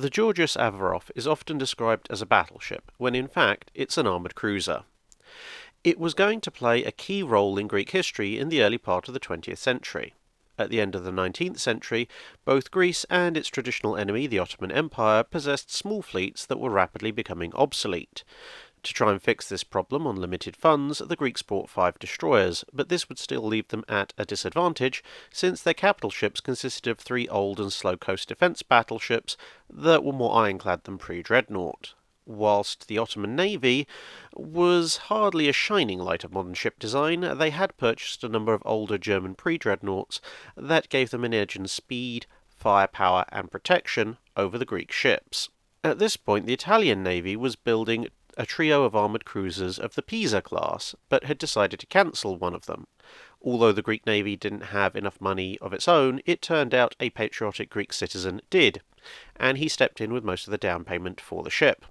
The Georgios Averof is often described as a battleship, when in fact it's an armoured cruiser. It was going to play a key role in Greek history in the early part of the 20th century. At the end of the 19th century, both Greece and its traditional enemy, the Ottoman Empire, possessed small fleets that were rapidly becoming obsolete. To try and fix this problem on limited funds, the Greeks bought 5 destroyers, but this would still leave them at a disadvantage, since their capital ships consisted of 3 old and slow coast defence battleships that were more ironclad than pre-dreadnought. Whilst the Ottoman navy was hardly a shining light of modern ship design, they had purchased a number of older German pre-dreadnoughts that gave them an edge in speed, firepower and protection over the Greek ships. At this point, the Italian navy was building a trio of armoured cruisers of the Pisa class, but had decided to cancel one of them. Although the Greek navy didn't have enough money of its own, it turned out a patriotic Greek citizen did, and he stepped in with most of the down payment for the ship.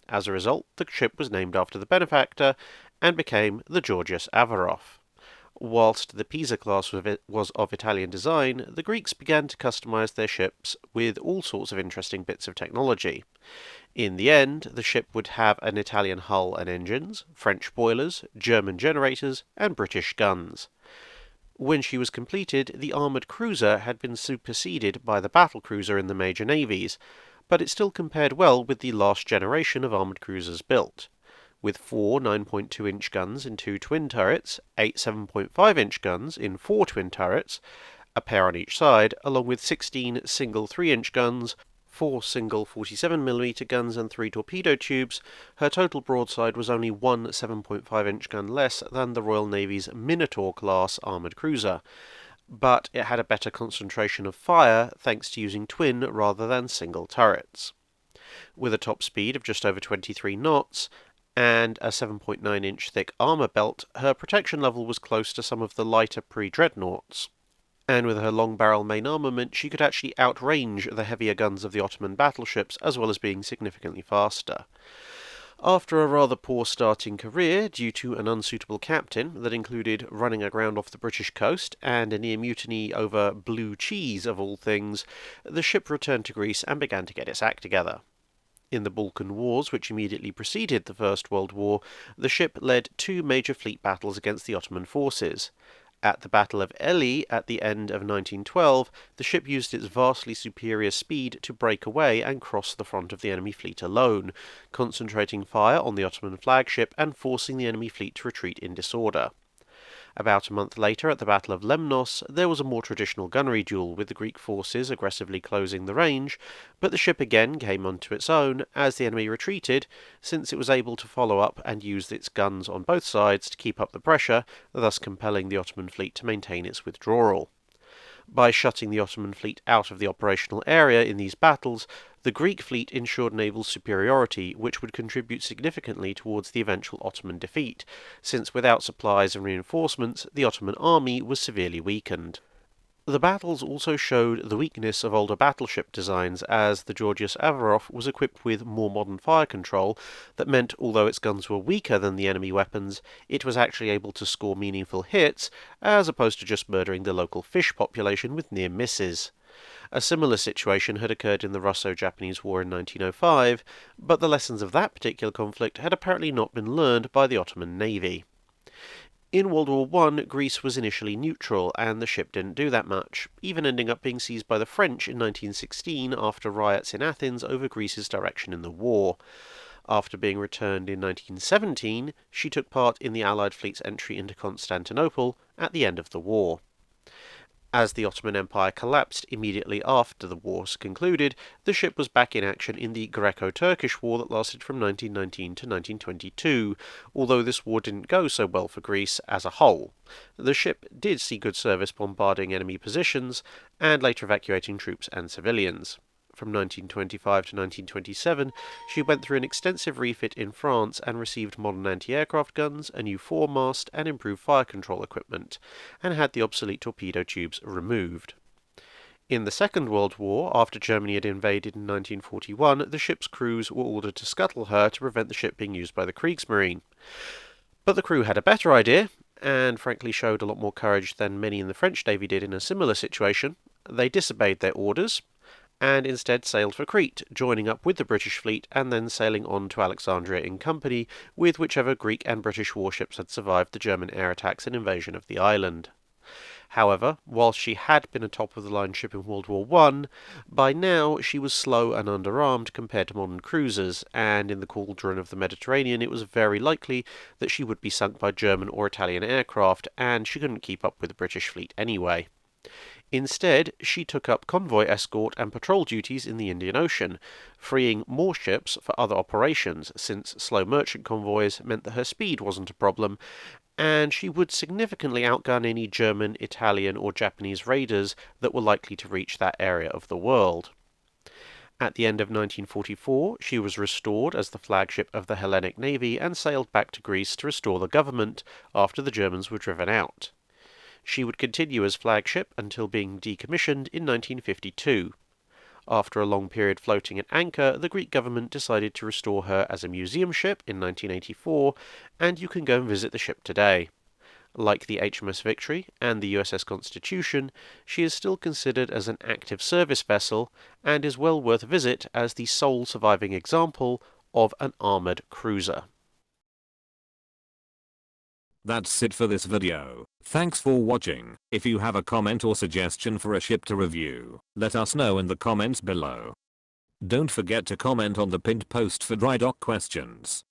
As a result, the ship was named after the benefactor and became the Georgios Averof. Whilst the Pisa class was of Italian design, the Greeks began to customise their ships with all sorts of interesting bits of technology. In the end, the ship would have an Italian hull and engines, French boilers, German generators, and British guns. When she was completed, the armoured cruiser had been superseded by the battlecruiser in the major navies, but it still compared well with the last generation of armoured cruisers built. With 4 9.2-inch guns in 2 twin turrets, 8 7.5-inch guns in 4 twin turrets, a pair on each side, along with 16 single 3-inch guns, 4 single 47mm guns and 3 torpedo tubes, her total broadside was only 1 7.5-inch gun less than the Royal Navy's Minotaur-class armoured cruiser, but it had a better concentration of fire thanks to using twin rather than single turrets. With a top speed of just over 23 knots, and a 7.9-inch thick armour belt, her protection level was close to some of the lighter pre-dreadnoughts. And with her long-barrel main armament, she could actually outrange the heavier guns of the Ottoman battleships, as well as being significantly faster. After a rather poor starting career due to an unsuitable captain that included running aground off the British coast and a near mutiny over blue cheese of all things, the ship returned to Greece and began to get its act together. In the Balkan Wars, which immediately preceded the First World War, the ship led 2 major fleet battles against the Ottoman forces. At the Battle of Ely at the end of 1912, the ship used its vastly superior speed to break away and cross the front of the enemy fleet alone, concentrating fire on the Ottoman flagship and forcing the enemy fleet to retreat in disorder. About a month later, at the Battle of Lemnos, there was a more traditional gunnery duel, with the Greek forces aggressively closing the range, but the ship again came onto its own as the enemy retreated, since it was able to follow up and use its guns on both sides to keep up the pressure, thus compelling the Ottoman fleet to maintain its withdrawal. By shutting the Ottoman fleet out of the operational area in these battles, the Greek fleet ensured naval superiority, which would contribute significantly towards the eventual Ottoman defeat, since without supplies and reinforcements, the Ottoman army was severely weakened. The battles also showed the weakness of older battleship designs, as the Georgios Averof was equipped with more modern fire control that meant, although its guns were weaker than the enemy weapons, it was actually able to score meaningful hits, as opposed to just murdering the local fish population with near misses. A similar situation had occurred in the Russo-Japanese War in 1905, but the lessons of that particular conflict had apparently not been learned by the Ottoman navy. In World War I, Greece was initially neutral, and the ship didn't do that much, even ending up being seized by the French in 1916 after riots in Athens over Greece's direction in the war. After being returned in 1917, she took part in the Allied fleet's entry into Constantinople at the end of the war. As the Ottoman Empire collapsed immediately after the wars concluded, the ship was back in action in the Greco-Turkish War that lasted from 1919 to 1922, although this war didn't go so well for Greece as a whole. The ship did see good service bombarding enemy positions, and later evacuating troops and civilians. From 1925 to 1927, she went through an extensive refit in France and received modern anti-aircraft guns, a new foremast, and improved fire control equipment, and had the obsolete torpedo tubes removed. In the Second World War, after Germany had invaded in 1941, the ship's crews were ordered to scuttle her to prevent the ship being used by the Kriegsmarine. But the crew had a better idea, and frankly showed a lot more courage than many in the French Navy did in a similar situation. They disobeyed their orders, and instead sailed for Crete, joining up with the British fleet and then sailing on to Alexandria in company with whichever Greek and British warships had survived the German air attacks and invasion of the island. However, whilst she had been a top-of-the-line ship in World War I, by now she was slow and underarmed compared to modern cruisers, and in the cauldron of the Mediterranean it was very likely that she would be sunk by German or Italian aircraft, and she couldn't keep up with the British fleet anyway. Instead, she took up convoy escort and patrol duties in the Indian Ocean, freeing more ships for other operations, since slow merchant convoys meant that her speed wasn't a problem, and she would significantly outgun any German, Italian, or Japanese raiders that were likely to reach that area of the world. At the end of 1944, she was restored as the flagship of the Hellenic Navy and sailed back to Greece to restore the government after the Germans were driven out. She would continue as flagship until being decommissioned in 1952. After a long period floating at anchor, the Greek government decided to restore her as a museum ship in 1984, and you can go and visit the ship today. Like the HMS Victory and the USS Constitution, she is still considered as an active service vessel, and is well worth a visit as the sole surviving example of an armoured cruiser. That's it for this video. Thanks for watching. If you have a comment or suggestion for a ship to review, let us know in the comments below. Don't forget to comment on the pinned post for dry dock questions.